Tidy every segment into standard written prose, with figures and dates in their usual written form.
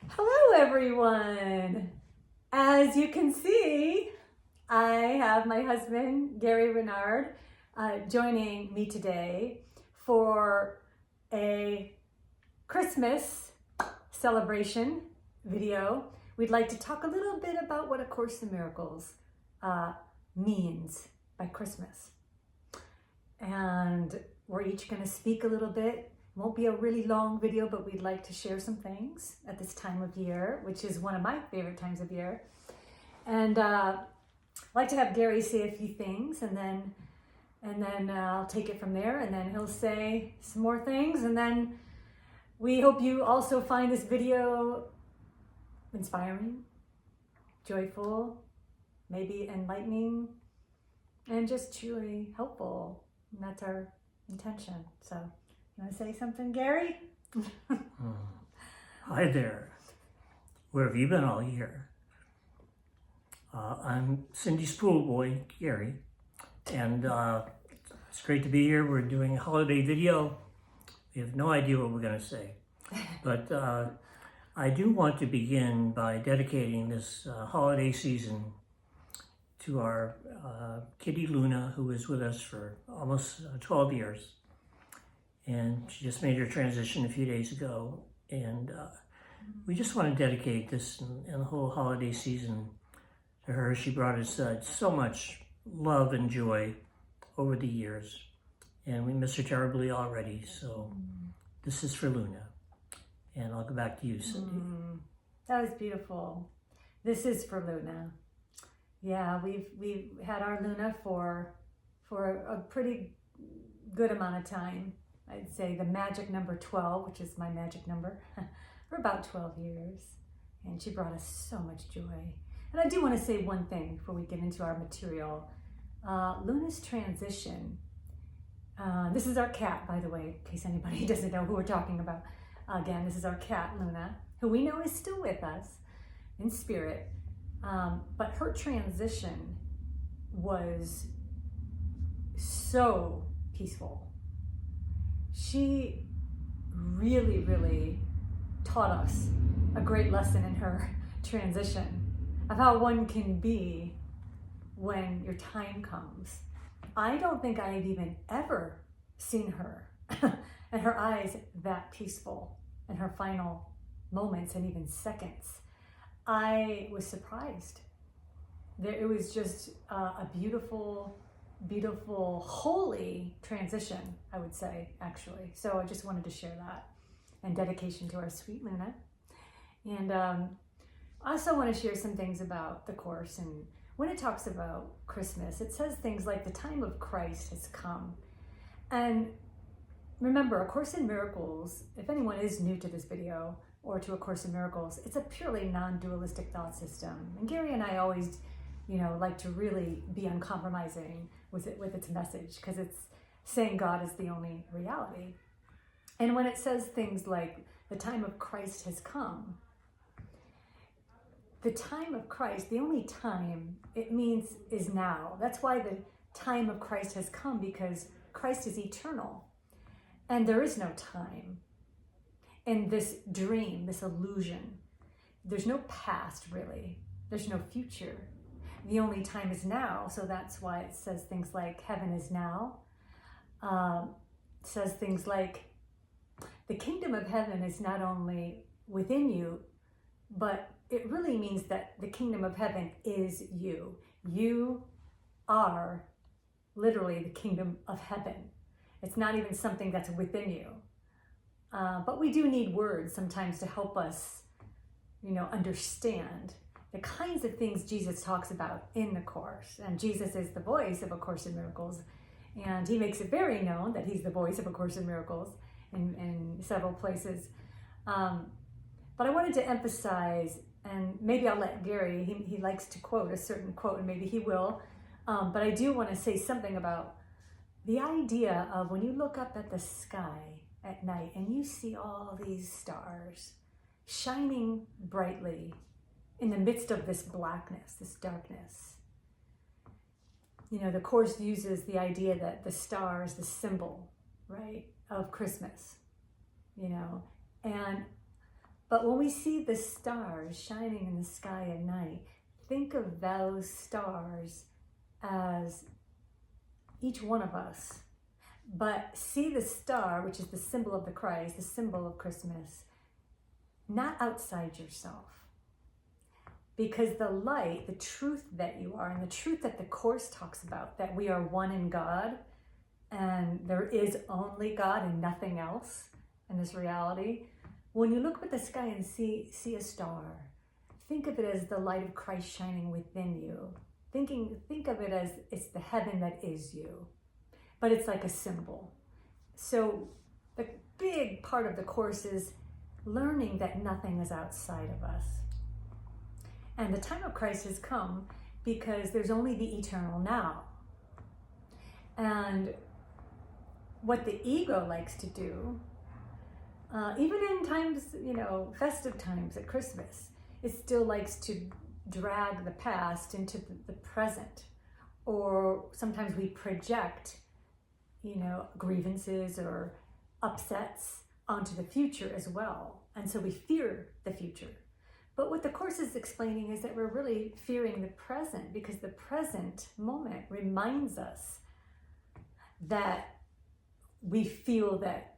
Hello everyone! As you can see, I have my husband, Lora-Renard, joining me today for a Christmas celebration video. We'd like to talk a little bit about what A Course in Miracles means by Christmas. And we're each going to speak a little bit. Won't be a really long video, but we'd like to share some things at this time of year, which is one of my favorite times of year. And I'd like to have Gary say a few things, and then I'll take it from there, and then he'll say some more things, and then we hope you also find this video inspiring, joyful, maybe enlightening, and just truly helpful. And that's our intention. So, you want to say something, Gary? Hi there. Where have you been all year? I'm Cindy's pool boy, Gary, and it's great to be here. We're doing a holiday video. We have no idea what we're going to say, but I do want to begin by dedicating this holiday season to our kitty Luna, who was with us for almost 12 years. And she just made her transition a few days ago. And we just want to dedicate this and the whole holiday season to her. She brought us so much love and joy over the years. And we miss her terribly already. So this is for Luna. And I'll go back to you, Cindy. That was beautiful. This is for Luna. Yeah, we've had our Luna for a pretty good amount of time. I'd say the magic number 12, which is my magic number, for about 12 years. And she brought us so much joy. And I do want to say one thing before we get into our material. Luna's transition. This is our cat, by the way, in case anybody doesn't know who we're talking about. Again, this is our cat, Luna, who we know is still with us in spirit. But her transition was so peaceful. She really, really taught us a great lesson in her transition of how one can be when your time comes. I don't think I've even ever seen her and her eyes that peaceful in her final moments and even seconds. I was surprised. It was just a beautiful, holy transition, I would say, actually. So I just wanted to share that, and dedication to our sweet Luna. And I also want to share some things about the Course. And when it talks about Christmas, it says things like the time of Christ has come. And remember, A Course in Miracles, if anyone is new to this video or to A Course in Miracles, it's a purely non-dualistic thought system. And Gary and I always like to really be uncompromising with its message, because it's saying God is the only reality. And when it says things like the time of Christ has come, the time of Christ, the only time it means is now. That's why the time of Christ has come, because Christ is eternal and there is no time in this dream, this illusion. There's no past, really. There's no future. The only time is now, so that's why it says things like heaven is now. It says things like the kingdom of heaven is not only within you, but it really means that the kingdom of heaven is you. You are literally the kingdom of heaven. It's not even something that's within you. But we do need words sometimes to help us, understand the kinds of things Jesus talks about in the Course. And Jesus is the voice of A Course in Miracles. And he makes it very known that he's the voice of A Course in Miracles in several places. But I wanted to emphasize, and maybe I'll let Gary, he likes to quote a certain quote, and maybe he will. But I do want to say something about the idea of when you look up at the sky at night and you see all these stars shining brightly in the midst of this blackness, this darkness. The Course uses the idea that the star is the symbol, right, of Christmas, and But when we see the stars shining in the sky at night, think of those stars as each one of us. But see the star, which is the symbol of the Christ, the symbol of Christmas, not outside yourself. Because the light, the truth that you are, and the truth that the Course talks about, that we are one in God, and there is only God and nothing else in this reality. When you look up at the sky and see a star, think of it as the light of Christ shining within you. Think of it as it's the heaven that is you. But it's like a symbol. So the big part of the Course is learning that nothing is outside of us. And the time of Christ has come because there's only the eternal now. And what the ego likes to do, even in times, festive times at Christmas, it still likes to drag the past into the present. Or sometimes we project, grievances or upsets onto the future as well. And so we fear the future. But what the Course is explaining is that we're really fearing the present, because the present moment reminds us that we feel that,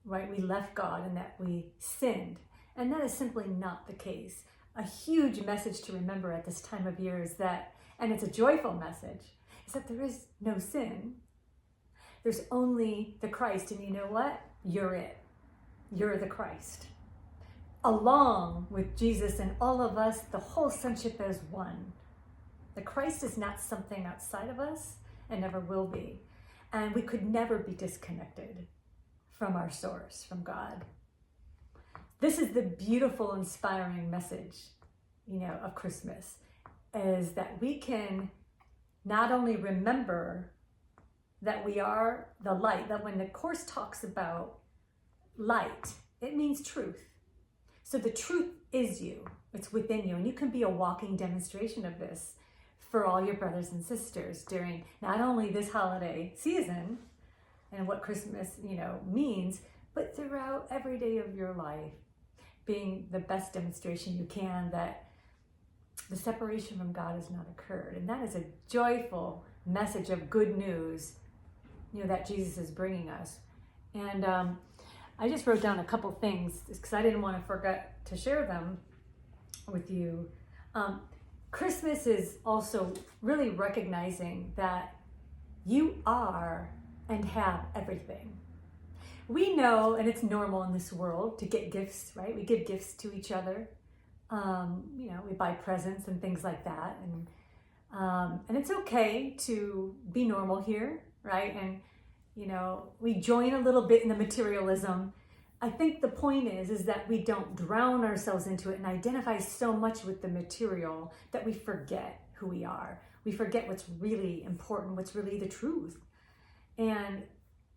right, we left God and that we sinned. And that is simply not the case. A huge message to remember at this time of year is that, and it's a joyful message, is that there is no sin. There's only the Christ. And you know what? You're it. You're the Christ. Along with Jesus and all of us, the whole sonship is one. The Christ is not something outside of us and never will be. And we could never be disconnected from our source, from God. This is the beautiful, inspiring message, of Christmas, is that we can not only remember that we are the light, that when the Course talks about light, it means truth. So the truth is you. It's within you. And you can be a walking demonstration of this for all your brothers and sisters during not only this holiday season and what Christmas, means, but throughout every day of your life, being the best demonstration you can that the separation from God has not occurred. And that is a joyful message of good news, that Jesus is bringing us. And I just wrote down a couple things because I didn't want to forget to share them with you. Christmas is also really recognizing that you are and have everything. We know, and it's normal in this world to get gifts, right? We give gifts to each other. We buy presents and things like that. And it's okay to be normal here, right? And we join a little bit in the materialism. I think the point is that we don't drown ourselves into it and identify so much with the material that we forget who we are. We forget what's really important, what's really the truth. And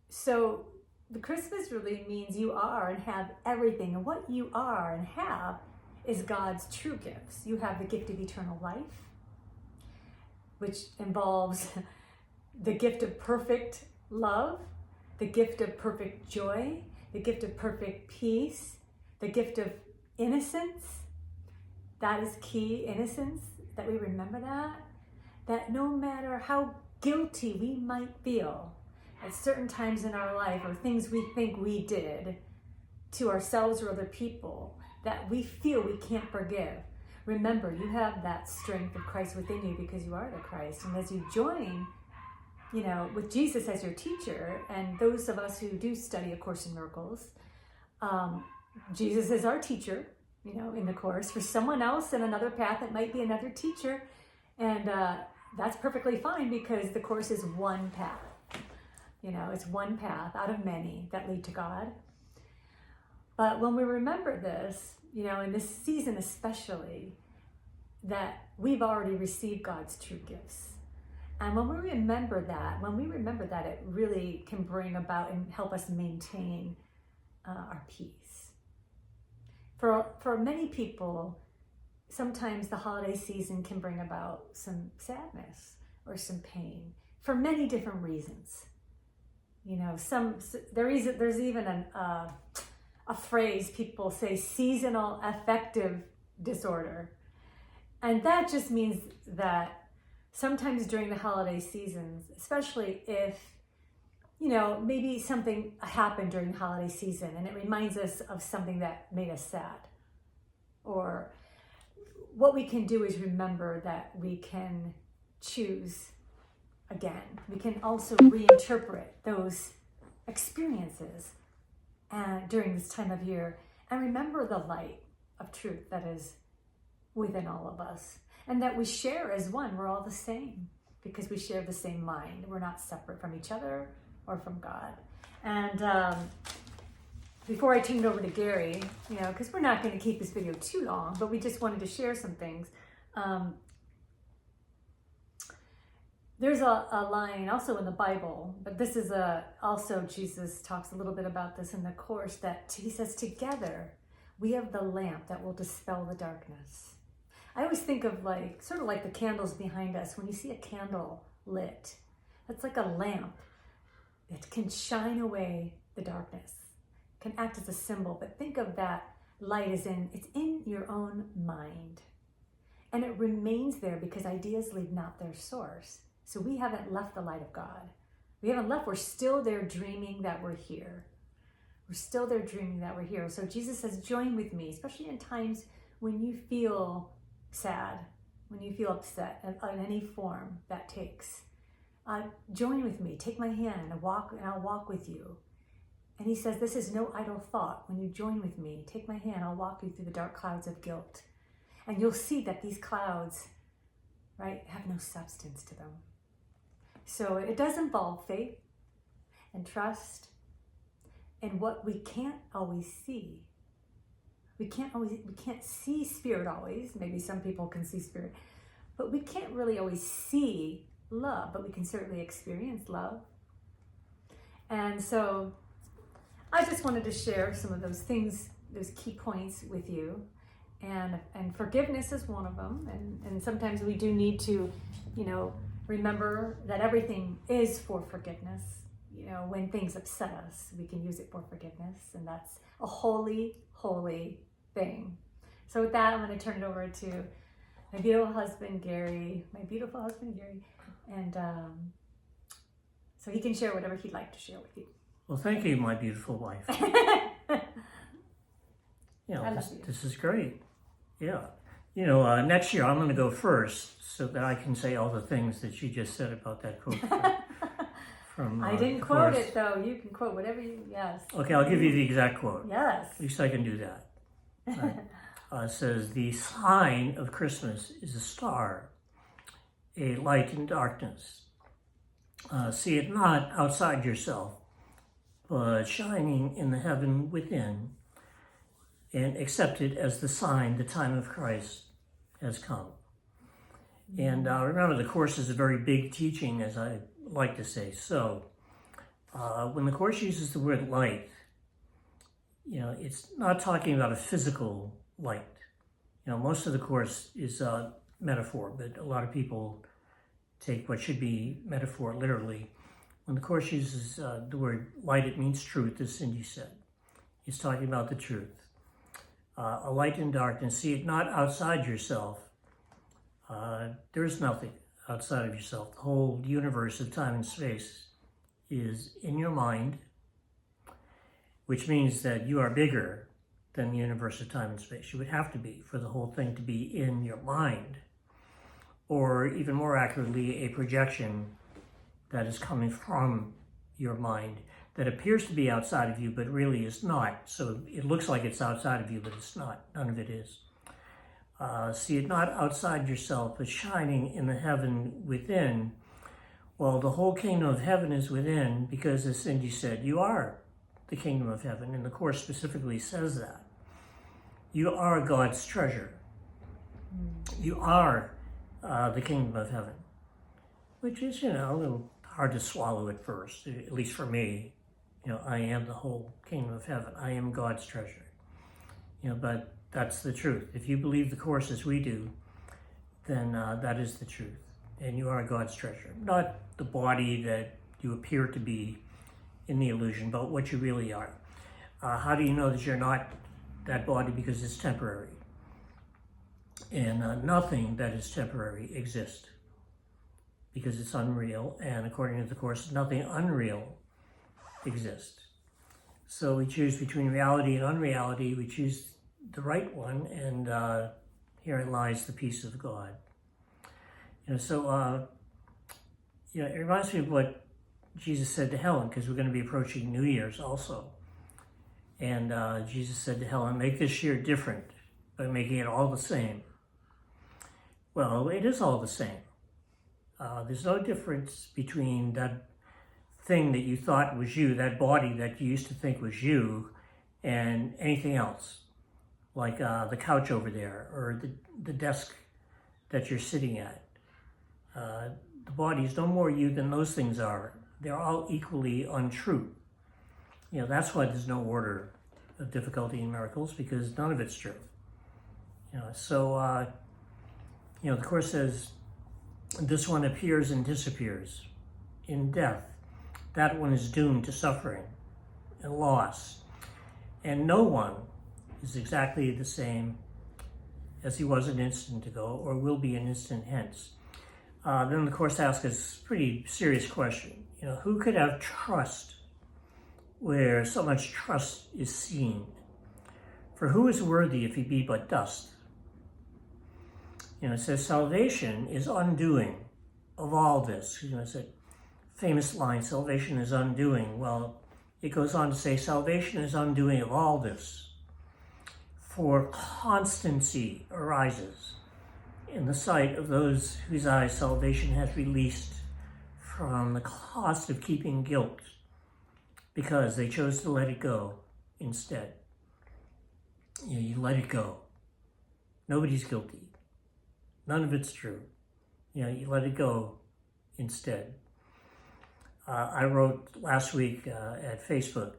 so the Christmas really means you are and have everything. And what you are and have is God's true gifts. You have the gift of eternal life, which involves the gift of perfect love, the gift of perfect joy, the gift of perfect peace, the gift of innocence. That is key, innocence, that we remember that no matter how guilty we might feel at certain times in our life or things we think we did to ourselves or other people that we feel we can't forgive, remember you have that strength of Christ within you because you are the Christ. And as you join with Jesus as your teacher, and those of us who do study A Course in Miracles, Jesus is our teacher, in the Course. For someone else in another path, it might be another teacher, and that's perfectly fine because the Course is one path. It's one path out of many that lead to God. But when we remember this, in this season especially, that we've already received God's true gifts. And when we remember that, it really can bring about and help us maintain our peace. For many people, sometimes the holiday season can bring about some sadness or some pain for many different reasons. There's even a phrase people say, seasonal affective disorder. And that just means that sometimes during the holiday seasons, especially if, maybe something happened during the holiday season and it reminds us of something that made us sad. Or what we can do is remember that we can choose again. We can also reinterpret those experiences during this time of year and remember the light of truth that is within all of us and that we share as one. We're all the same because we share the same mind. We're not separate from each other or from God. And before I turn it over to Gary, because we're not going to keep this video too long, but we just wanted to share some things. There's a line also in the Bible, but this is also Jesus talks a little bit about this in the Course, that he says, together we have the lamp that will dispel the darkness. I always think of sort of like the candles behind us. When you see a candle lit, it's like a lamp. It can shine away the darkness, can act as a symbol, but think of that light as it's in your own mind. And it remains there because ideas leave not their source. So we haven't left the light of God. We haven't left. We're still there dreaming that we're here. We're still there dreaming that we're here. So Jesus says, join with me, especially in times when you feel sad, when you feel upset in any form that takes. Join with me, take my hand and I'll walk with you. And he says, this is no idle thought. When you join with me, take my hand, I'll walk you through the dark clouds of guilt. And you'll see that these clouds, have no substance to them. So it does involve faith and trust and what we can't always see. We can't see spirit always. Maybe some people can see spirit, but we can't really always see love, but we can certainly experience love. And so I just wanted to share some of those things, those key points with you. And forgiveness is one of them. And sometimes we do need to, remember that everything is for forgiveness. When things upset us, we can use it for forgiveness. And that's a holy, holy thing. So with that, I'm going to turn it over to my beautiful husband, Gary. And so he can share whatever he'd like to share with you. Well, thank you, my beautiful wife. This is great. Yeah. Next year I'm going to go first so that I can say all the things that you just said about that quote. From I didn't quote it, though. You can quote whatever yes. Okay, I'll give you the exact quote. Yes. At least I can do that. It says, the sign of Christmas is a star, a light in darkness. See it not outside yourself, but shining in the heaven within, and accept it as the sign the time of Christ has come. And remember, the Course is a very big teaching, as I like to say. So when the Course uses the word light, it's not talking about a physical light. Most of the Course is a metaphor, but a lot of people take what should be metaphor literally. When the Course uses the word light, it means truth, as Cindy said. It's talking about the truth. A light in darkness, see it not outside yourself. There is nothing outside of yourself. The whole universe of time and space is in your mind, which means that you are bigger than the universe of time and space. You would have to be for the whole thing to be in your mind, or even more accurately, a projection that is coming from your mind that appears to be outside of you, but really is not. So it looks like it's outside of you, but it's not. None of it is. See it not outside yourself, but shining in the heaven within. Well, the whole kingdom of heaven is within, because as Cindy said, you are the kingdom of heaven, and the Course specifically says that. You are God's treasure. You are the kingdom of heaven, which is, a little hard to swallow at first, at least for me. I am the whole kingdom of heaven. I am God's treasure. But that's the truth. If you believe the Course as we do, then that is the truth. And you are God's treasure. Not the body that you appear to be in the illusion, but what you really are. How do you know that you're not that body? Because it's temporary. And nothing that is temporary exists because it's unreal. And according to the Course, nothing unreal exists. So we choose between reality and unreality. We choose the right one, and herein lies the peace of God. So it reminds me of what Jesus said to Helen, because we're going to be approaching New Year's also. And Jesus said to Helen, make this year different by making it all the same. Well, it is all the same. There's no difference between that thing that you thought was you, that body that you used to think was you, and anything else, like the couch over there or the desk that you're sitting at. The body is no more you than those things are. They're all equally untrue. That's why there's no order of difficulty in miracles, because none of it's true. So the Course says, this one appears and disappears in death. That one is doomed to suffering and loss. And no one is exactly the same as he was an instant ago or will be an instant hence. Then the Course asks us a pretty serious question. Who could have trust where so much trust is seen? For who is worthy if he be but dust? It says salvation is undoing of all this. It's a famous line, salvation is undoing. Well, it goes on to say salvation is undoing of all this. For constancy arises in the sight of those whose eyes salvation has released from the cost of keeping guilt, because they chose to let it go instead. You let it go. Nobody's guilty. None of it's true. You let it go instead. I wrote last week at Facebook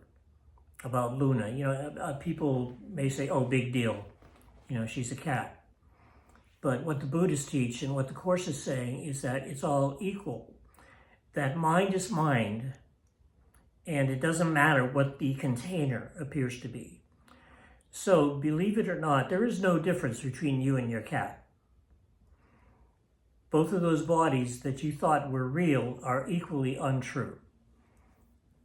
about Luna. People may say, oh, big deal. She's a cat. But what the Buddhists teach and what the Course is saying is that it's all equal. That mind is mind, and it doesn't matter what the container appears to be. So, believe it or not, there is no difference between you and your cat. Both of those bodies that you thought were real are equally untrue.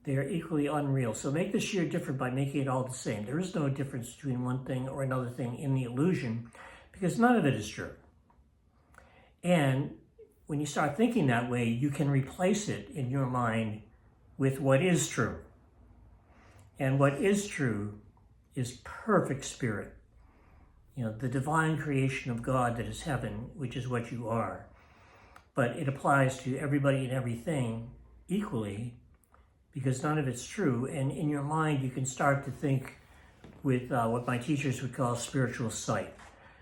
They are equally unreal. So make this year different by making it all the same. There is no difference between one thing or another thing in the illusion, because none of it is true. And when you start thinking that way, you can replace it in your mind with what is true. And what is true is perfect spirit. The divine creation of God that is heaven, which is what you are. But it applies to everybody and everything equally, because none of it's true. And in your mind, you can start to think with what my teachers would call spiritual sight,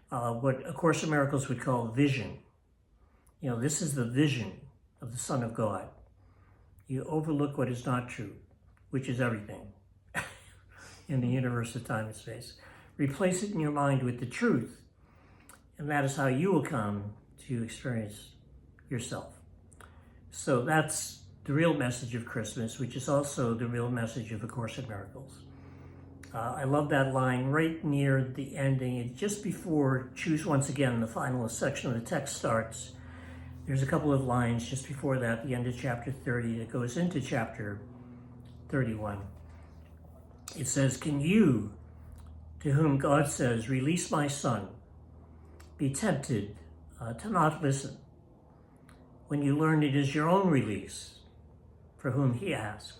what A Course in Miracles would call vision. This is the vision of the Son of God. You overlook what is not true, which is everything in the universe of time and space. Replace it in your mind with the truth, and that is how you will come to experience yourself. So that's the real message of Christmas, which is also the real message of A Course in Miracles. I love that line right near the ending, just before Choose Once Again, the final section of the text starts. There's a couple of lines just before that, the end of chapter 30, that goes into chapter 31. It says, can you, to whom God says, release my son, be tempted to not listen when you learn it is your own release for whom he asked?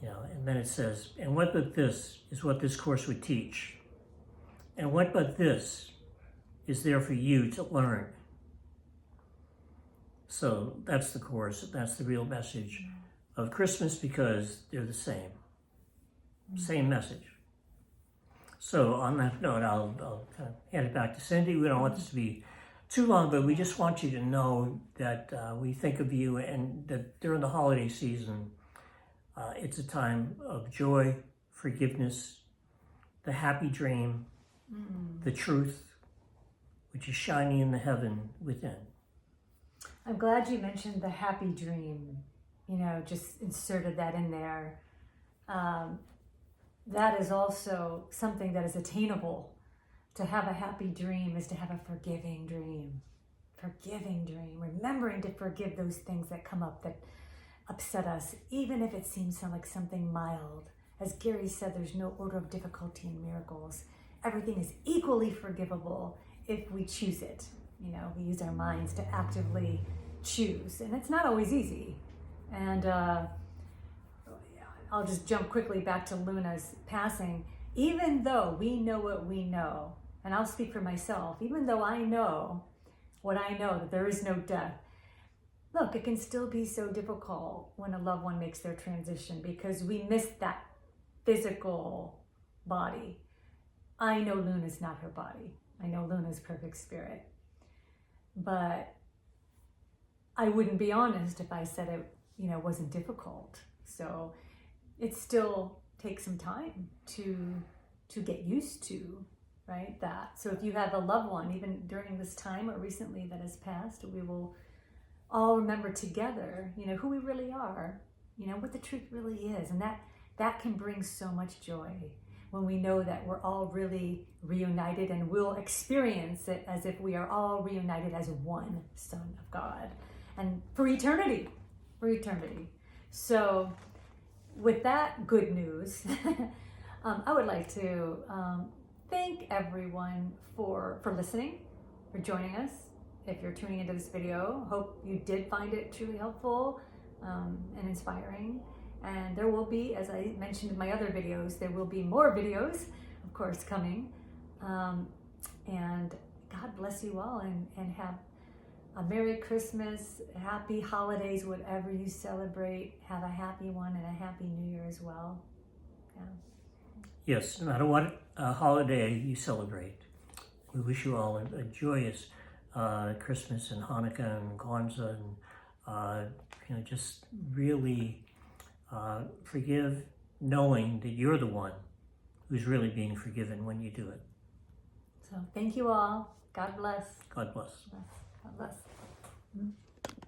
And then it says, and what but this is what this Course would teach? And what but this is there for you to learn? So that's the Course, that's the real message of Christmas, because they're the same message. So on that note, I'll kind of hand it back to Cindy. We don't want this to be too long, but we just want you to know that we think of you, and that during the holiday season, it's a time of joy, forgiveness, the happy dream, the truth, which is shining in the heaven within. I'm glad you mentioned the happy dream, just inserted that in there. that is also something that is attainable. To have a happy dream is to have a forgiving dream. Forgiving dream. Remembering to forgive those things that come up that upset us, even if it seems like something mild. As Gary said, there's no order of difficulty in miracles. Everything is equally forgivable if we choose it. You know, we use our minds to actively choose, and it's not always easy. And I'll just jump quickly back to Luna's passing. Even though we know what we know, and I'll speak for myself, even though I know what I know, that there is no death, look, it can still be so difficult when a loved one makes their transition because we miss that physical body. I know Luna's not her body. I know Luna's perfect spirit. But I wouldn't be honest if I said it, wasn't difficult. So it still takes some time to get used to, right? That. So if you have a loved one, even during this time or recently that has passed, we will all remember together, who we really are, what the truth really is. And that can bring so much joy when we know that we're all really reunited, and we'll experience it as if we are all reunited as one Son of God, and for eternity. So with that good news, I would like to thank everyone for listening, for joining us. If you're tuning into this video, hope you did find it truly helpful and inspiring. And there will be, as I mentioned in my other videos, there will be more videos, of course, coming. And God bless you all, and have a Merry Christmas, Happy Holidays, whatever you celebrate. Have a happy one and a Happy New Year as well. Yeah. Yes, no matter what holiday you celebrate, we wish you all a joyous Christmas and Hanukkah and Kwanzaa, and just really forgive, knowing that you're the one who's really being forgiven when you do it. So thank you all. God bless. God bless. God bless.